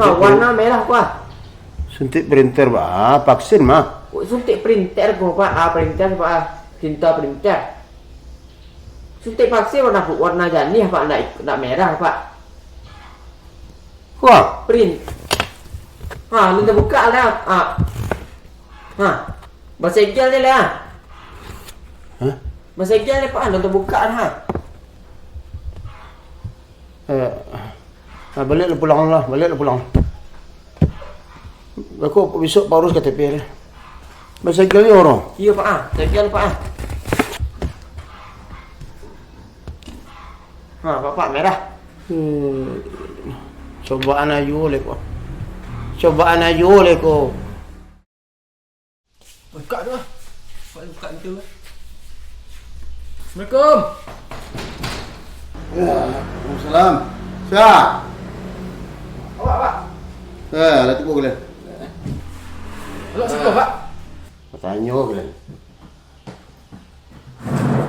Warna merah Pak. Suntik printer Pak, vaksin mah. Suntik printer kok Pak. Printer Pak. Tinta printer. Suntik vaksin warna jernih Pak, enggak merah Pak. Wah, Print. Nanti buka lah. Bersegel dia lah. Hah? Bersegel dia Pak, nanti buka lah. Balik pulang lah, pulang. Aku besok baru KTP dia. Bersegel ni orang. Iya Pak, segel Pak. Bapak merah. Cobaan ayu leko. Cobaan ayu leko. Buka tu lah. Buka itu lah. Assalamualaikum. Waalaikumsalam. Siap. Pak. Lah tu boleh. Halo, siapa Pak? Tanya boleh.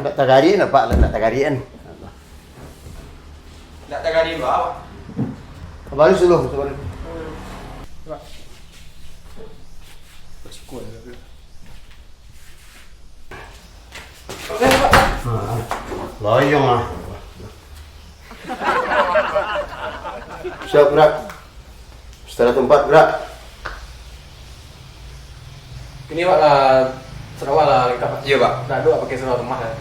Nak tagari nak Pak, nak tagarian. Tak tagari Pak. Balik dulu, balik. Pak. Bersiko ya. Oke, Pak. Loyong ah. Siap gerak. Setelah tempat gerak. Ini Pak, Sarawak lah lengkap Pak. Iya Pak. Tak ada pakai Sarawak temah kan.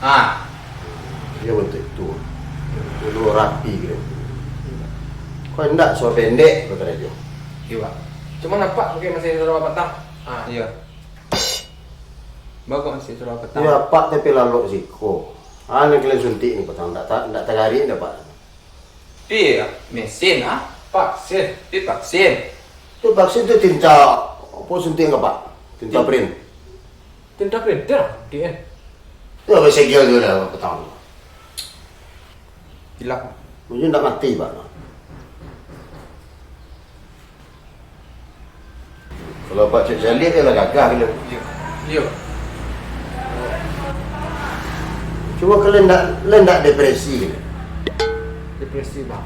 Dia bentuk itu. Dulu rapi gitu. Kau hendak suara pendek kata dia. Iya Pak. Cuma nampak pakai masih Sarawak petang. Iya. Bagus masih Sarawak petang. Dia pak tapi lalu siko. Ni kalian suntik ni petang. Tak tagari dah Pak. Iya, mesin vaksin, vaksin. Tu vaksin tu tinta apa suntik enggak Pak? Tinta print. Tinta printer, DN. Tu apa segel tu dah petang. Hilap. Mungkin tak mati Pak. Kalau Pak Cik Jalil dia lah gagah gila. Iya. Cuma kalian tak depresi gila. Depresi Pak.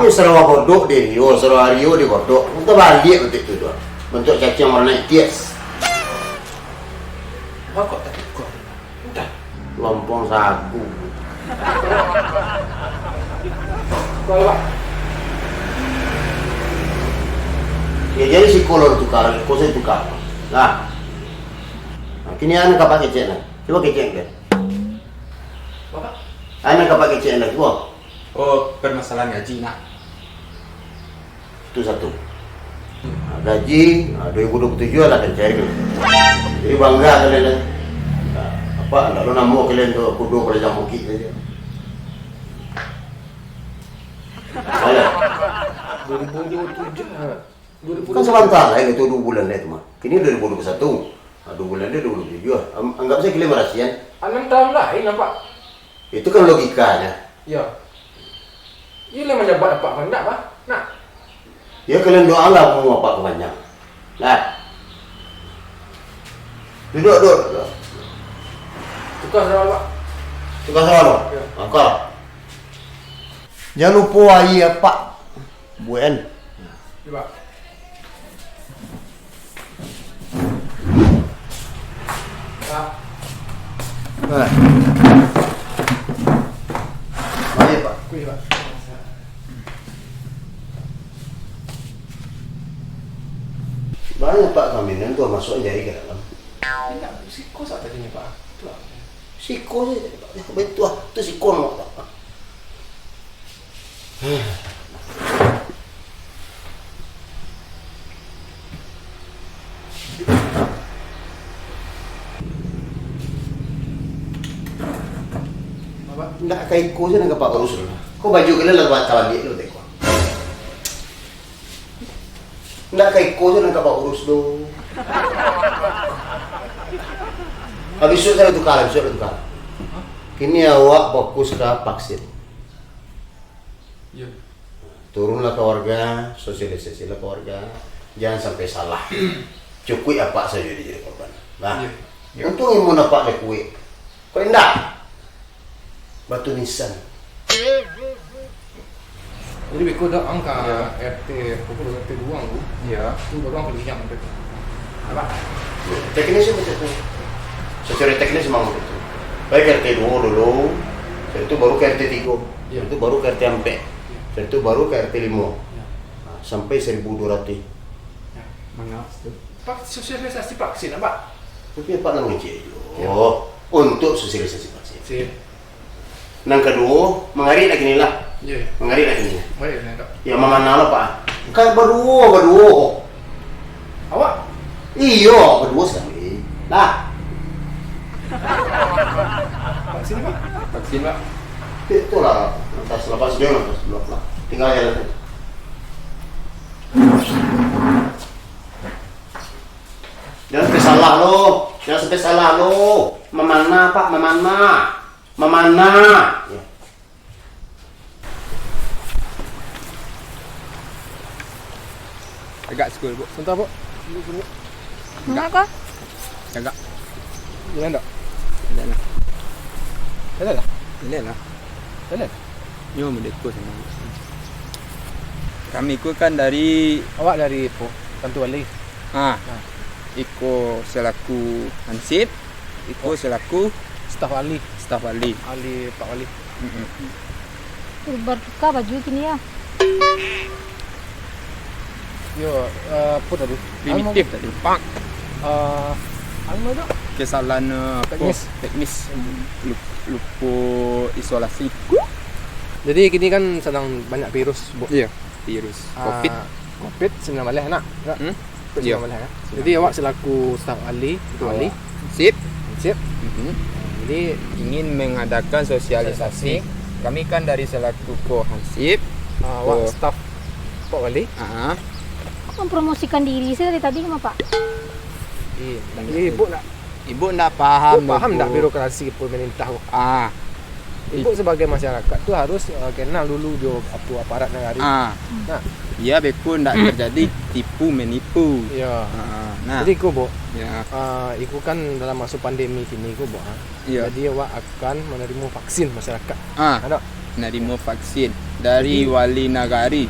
Dia Sarawak kodok dia ni. Sarawak Rio dia kodok. Kita balik bentuk tu tu. Bentuk cacing warna hias. Kok tak ikut? Entah. Lompong sagu. Kalau Pak. Ya jadi si kolor tukar, kosong tukar. Nah, kini anak kapak kecil lah. Coba kecil kan? Bapak. Anak kapak kecil lah. Coba. Oh, permasalahan gaji nak. Itu satu. Gaji 2027 lah akan cair. Jadi bangga kalian lah. Apa? Lalu nama kalian tu kudu pada jam bukit saja. Ayo. 2027. Kan sebentar lah itu 2 bulan lah itu mah. Kini 2021. 2 bulan dia 2027. Anggap saya kalian merasian. 6 tahun lain nampak. Itu kan logikanya. Ya. Ini lah menjabat apa hendak Pak? Nak. Ya kalian doa lah mau apa kebanyak. Lah. Duduk. Tukar Sarawak Pak. Tukar soal lo. Ya. Angkat. Jangan lupa air Pak. Buen. Ya Pak. Pak. Mari Pak. Kuih Pak. Banyak Pak kaminan tu masuk jari ke dalam. Tidak, siko saat tadinya Pak. Itu lah. Siko ni betul ah. Tu siko nak tak. Bapak. Nak kai ko saya nak Pak urus dulu. Kau baju kalian lah buat kawan dia dulu teko. Nak kai ko saya nak Pak urus dulu. Habis itu saya tukar. Kini awak fokus ke vaksin. Ya. turunlah ke warga, sosialisasilah ke warga, jangan sampai salah. Cukui apa saja dia jadi korban. Nah, untung yang mau nampak dia kue. Kau enggak? Batu nisan. Jadi beko dah angka RT pukul RT 2 tu. Iya. Tu baru angka lihat mereka. Apa? Teknisnya macam itu. Secara teknis memang begitu. Baik RT 2 dulu, setelah itu baru ke RT 3, setelah itu baru ke RT 4, setelah itu baru ke RT 5. Nah, sampai 1200. Mana tu? Pak sosialisasi vaksin apa? Tapi apa namanya Oh, untuk sosialisasi vaksin. Si. Yang kedua, mengari lagi ni lah. Ya. Mengari lagi ni. Baik nak. Ya mama nala pak. Kan berdua. Awak Iyo, berdua sekali. Lah, vaksin apa? Vaksin Pak. itulah atas lepas dia atas blok lah. Tinggal jalan. Jangan sampai salah lo. Jangan sampai salah lo. Memana pak, memana. Memana. Ya. Agak school Bu. Sebentar, Bu. Enggak kah? Agak. Jalan tak? Jalan lah. Jalan lah. Jalan lah. Jalan. Nyo mendeko sama. Kami ku kan dari Awak dari po, Tantu Wali. Iko selaku Hansip, Iko selaku Staf Wali, staf wali. Ali Pak Wali. Berbuka baju gini ya. Yo, apa tadi? Primitif tadi. Pak. Anu itu? Kesalahan Teknis. lupa isolasi. Jadi kini kan sedang banyak virus, Bu. Iya, virus Covid. Covid-19 nak. Enggak? Iya. COVID-19 kan. Jadi awak selaku staf ahli, itu ahli. Sip. Siap. Jadi ingin mengadakan sosialisasi. Kami kan dari selaku Hansip. Awak staf Pak Wali. Mempromosikan diri saya dari tadi sama Pak. Iya. Ibu nak Ibu ndak paham. paham Bu. tak birokrasi pemerintah? Ibu Ibu sebagai masyarakat tu harus kenal dulu jo apa aparat negara. Nah, Ya beku ndak terjadi tipu menipu. ya. Nah, Jadi ko, Bu, ya. iku kan dalam masa pandemi kini ko, Bu. Iya. Jadi awak akan menerima vaksin masyarakat. Ada Nerima vaksin dari wali nagari.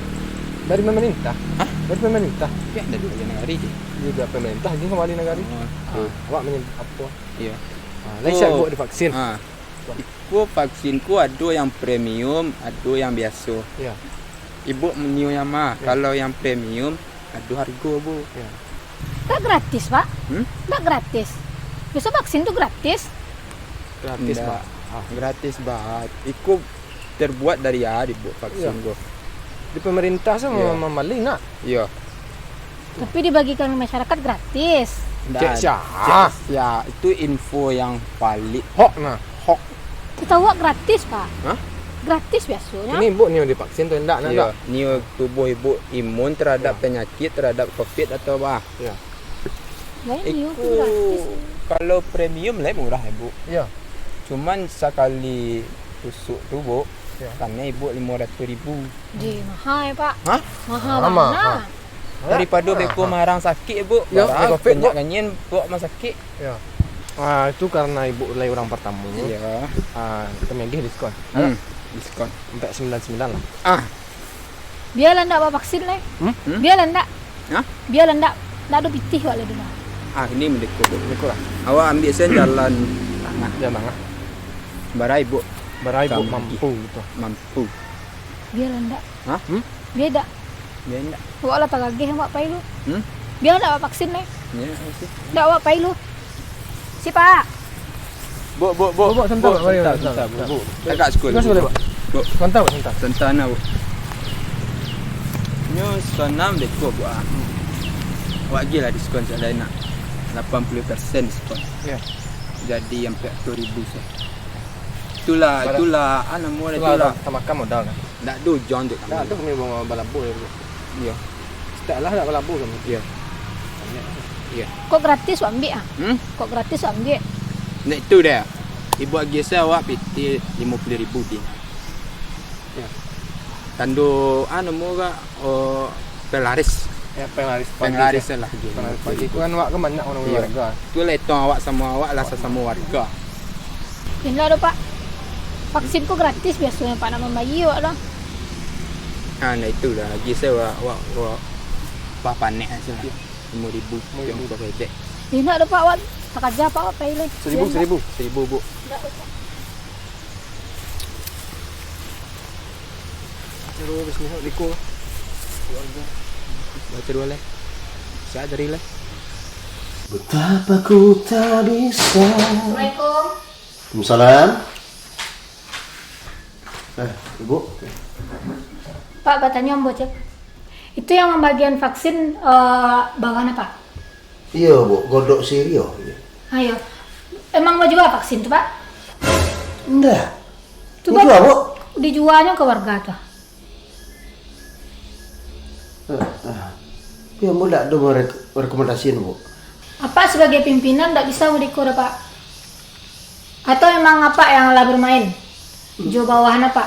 dari pemerintah. Dari pemerintah. Ya, dari wali nagari je. Juga pemerintah ni kembali negara. Awak menyebut apa? Iya. Lain siap buat divaksin. Iku vaksinku ada yang premium, ada yang biasa. Ya. Ibu menio yang mah. Kalau yang premium ada harga, Bu. Ya. Enggak gratis, Pak. Hmm? Enggak gratis. Biasa vaksin tuh gratis. Gratis, Ndak. Pak. Gratis banget. Iku terbuat dari Ibu vaksin Iya. gua. Di pemerintah sama Ya. memali nak. Iya. Tapi dibagikan ke masyarakat gratis. Cek Ndak. siapa? Ya, itu info yang valid. Hok nah. Hoax. Kita awak gratis, Pak. Hah? Gratis biasanya. Ini ibu ni divaksin tu enggak nak Ya, tak? ni tubuh ibu imun terhadap penyakit, terhadap Covid atau apa? Ya. Banyak Iku itu gratis. kalau premium lah murah ibu. Ya. Cuman sekali tusuk tu Bu, Ya. karena ibu 500.000. Di mahal ya, Pak. Hah? Mahal Mahal, banget. mahal. Daripada beko marang sakit Bu. Ya, Barang Covid, Bu. banyak kanyen buat mah sakit. Ya. Itu karena ibu mulai orang pertama. Ya. Kami agih diskon. Diskon. Sampai 99 lah. Biarlah ndak bawa vaksin lah. Biarlah ndak. Hah? Biarlah ndak. Ndak ada pitih wak le dulu. Ini mendeku Bu. Ikut lah. Awak ambil sen jalan tengah. Jangan banget. Barai Bu Barai ibu Kami mampu gitu. mampu. Biarlah ndak. Hah? Biar ndak. Ya enggak. Wak lah tagagih wak pai lu. Hmm? Biarlah ndak bawa vaksin lah. Ya, okey. Ndak wak pai lu. Si Pak. Bu, sebentar, mari, sebentar, sebentar. Bu. Agak sekolah. Terus boleh, Pak? Bu. Sebentar, Pak, sebentar. Sentana Bu. Nyo sonam deko Bu. Awak gila diskon saya nak 80% diskon. Ya. Jadi sampai 100,000 saya. Itulah anamu Itulah itulah. tamakan modal kan. Ndak do jon tu Nah, tu kami. kami bawa balabu ya. Ya. Tak lah nak balabu kami. Ya. Kok gratis wak ambil ah? Hmm? Kok gratis wak ambil? Nek tu dia. Ibu agi saya awak PT 50,000 din. Ya. Tando moga pelaris. Ya penglaris Penglaris lah. Penglaris pagi itu kan awak kan banyak orang Iya. warga. Itu letong awak sama awak lah sesama warga. Inilah do Pak. Vaksin kok gratis biasanya Pak nak membagi awak dah. Nah itulah lagi saya wak panik aja lah. 5,000 yang buka kecek. Inilah do Pak awak tak aja Pak awak pilih. 1,000. 1,000 bu. Terus bismillah liko. Baca dua lah. Saya dari lah. Betapa ku tak bisa. Assalamualaikum. Waalaikumsalam. Ibu. Pak katanya Om Bocep. Itu yang pembagian vaksin bawahan apa? Iya, Bu, godok sirio. Ayo. Emang mau juga vaksin tuh Pak? Enggak. Tuh Udah, Bu. dijualnya ke warga tuh. Ya, Bu, enggak ada rekomendasiin, Bu. Apa sebagai pimpinan tidak bisa mendikor Pak? Atau emang apa yang lah bermain? Jo bawahan apa?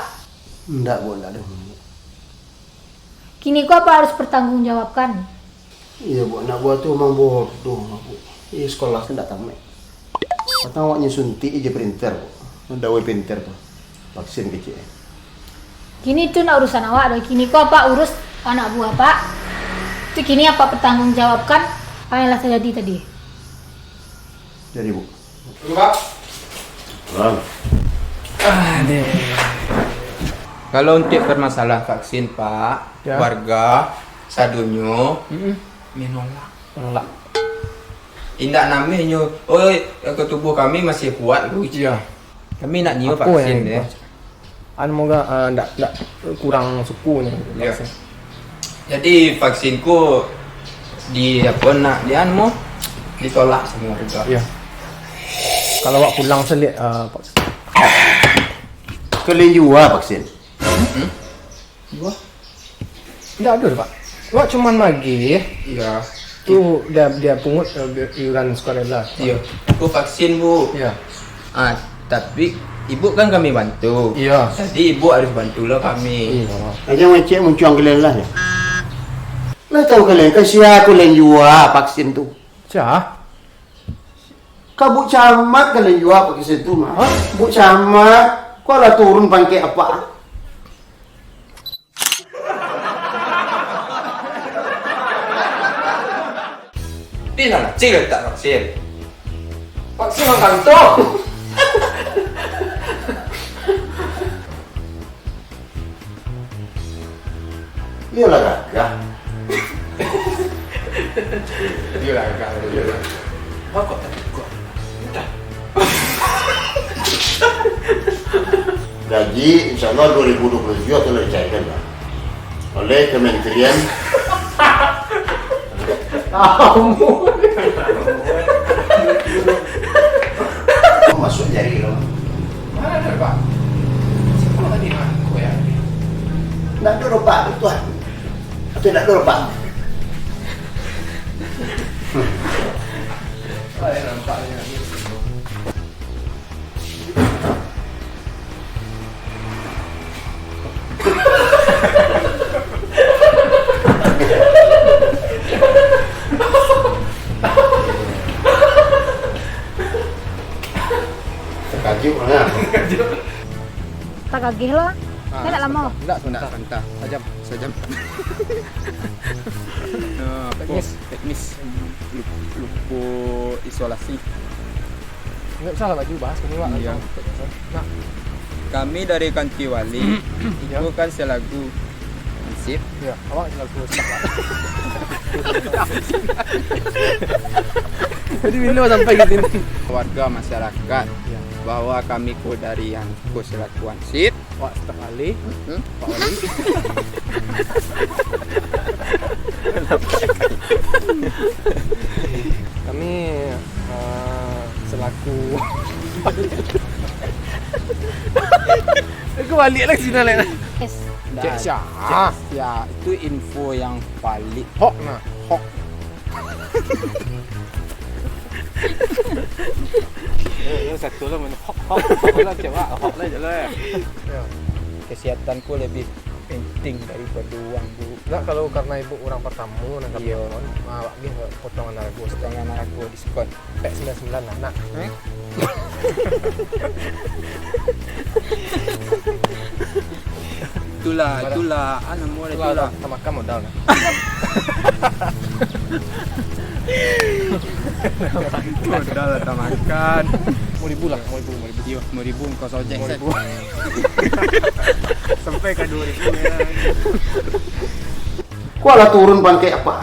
Enggak, Bu, enggak ada. Kini kok apa harus pertanggungjawabkan? Iya, Bu, anak buah tuh emang bodoh, Bu. Iya, sekolah kan enggak tamat. Kata awaknya suntik aja printer, Bu. Ada pinter tuh. Vaksin kecil. Kini itu nak urusan awak dah. Kini kok apa urus anak buah Pak? Itu kini apa pertanggungjawabkan apa yang lah terjadi tadi? Jadi, Bu. Pak. Bang. Kalau untuk permasalahan vaksin Pak, Ya. warga sadunyo menolak. Indak namanya, ke tubuh kami masih kuat lu. Iya. Kami nak nyium Aku vaksin yang deh. moga ndak kurang sukunya. Ya. Jadi vaksinku ditolak sama warga. Iya. Kalau awak pulang saya lihat Kalian juga vaksin. enggak ada Pak. Awak cuman magi Iya. tu dia pungut iuran sukarela. Iya. Aku vaksin Bu. Iya. Tapi ibu kan kami bantu. Iya. Jadi ibu harus bantulah kami. Iya. Aja ngecek muncul kalian lah ya. Lah tahu kalian kasih aku kalian juga vaksin tuh. Cah. Kau camat kalian juga vaksin tuh mah. Bu camat, kau lah turun pakai apa? Di sana cil tak vaksin. Vaksin orang kantor. Iyalah gagah. Dia lah dia lah. Kok tak kok. Gaji insya Allah 2027 telah dicairkan lah oleh Kementerian masuk jari loh. Mana ada Pak? Sekolah tadi aku ya. Nak dulu Pak, betul. Atau nak dulu Pak? Saya nampaknya. Terkajuk mana? Tak kagih lah. Saya tak lama. Enggak, sebentar. Sejam. Teknis. Lupa isolasi. Enggak usah lah baju bahas ini Pak. Iya. Nah, Kami dari Kanti Wali itu kan selaku hansip. ya, awak selaku staf. Jadi bila sampai ke sini Warga masyarakat bahwa kami dari yang selaku hansip. Pak Staf Ali, Pak Wali. Kami selaku aku balik lagi sini lah. Yes. Cek Syah. Ya, itu info yang valid. Hok nah, hok. Satu lah mana hok. Hok lah coba hok lah je lah. Kesehatanku lebih penting daripada uang bu. Enggak kalau karena ibu orang pertama nangkap Iya. diskon, dia potongan harga Potongan aku diskon. sampai 99 anak. Itulah, anak muda itulah. Sama kamu modal lah. Modal tak makan. Mau ribu lah, mau ribu. Iya, 1000 kau sojek. Mau Set. ribu. Sampai ke 2000 ya. Kau lah turun bangkai apa?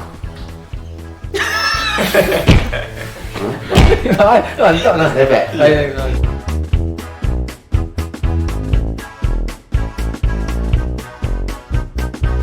Mantap lah. Hebat.